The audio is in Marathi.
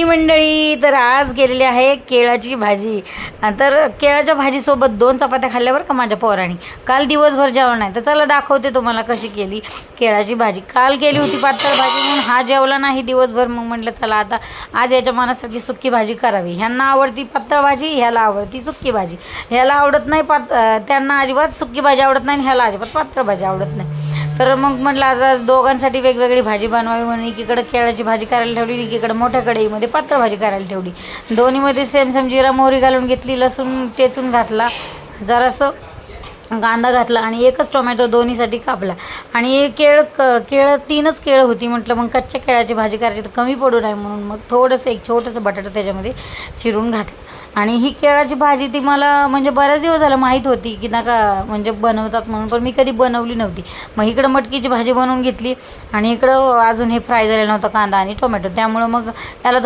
मंडळी, तर आज केलेली आहे केळाची भाजी. तर केळाच्या भाजीसोबत 2 चपात्या खाल्ल्यावर का माझ्या पोरांनी. काल दिवसभर जेवण नाही, तर चला दाखवते तुम्हाला कशी केली केळाची भाजी. काल केली होती पातळ भाजी म्हणून हा जेवला नाही दिवसभर. मग म्हटलं चला आता आज याच्या मनासारखी सुक्की भाजी करावी. ह्यांना आवडती पातळ भाजी, ह्याला आवडती सुक्की भाजी. ह्याला आवडत नाही त्यांना अजिबात सुक्की भाजी आवडत नाही, ह्याला अजिबात पातळ भाजी आवडत नाही. तर मग म्हटलं आज दोघांसाठी वेगवेगळी भाजी बनवावी म्हणून एकीकडे केळाची भाजी करायला ठेवली, एकीकडे मोठ्या कढईमध्ये पातळ भाजी करायला ठेवली. दोन्हीमध्ये सेम सेम जिरा मोहरी घालून घेतली, लसूण टेचून घातला, जरासं कांदा घातला आणि एकच टोमॅटो दोन्हीसाठी कापला. आणि केळं 3च केळं होती. म्हटलं मग कच्च्या केळाची भाजी करायची तर कमी पडू नये म्हणून मग थोडंसं एक छोटंसं बटाटा त्याच्यामध्ये चिरून घातलं. आणि ही केळाची भाजी ती मला म्हणजे बऱ्याच दिवस झालं माहीत होती की नका म्हणजे बनवतात म्हणून, पण मी कधी बनवली नव्हती. मग इकडं मटकीची भाजी बनवून घेतली आणि इकडं अजून हे फ्राय झालेला नव्हता कांदा आणि टोमॅटो, त्यामुळं मग त्याला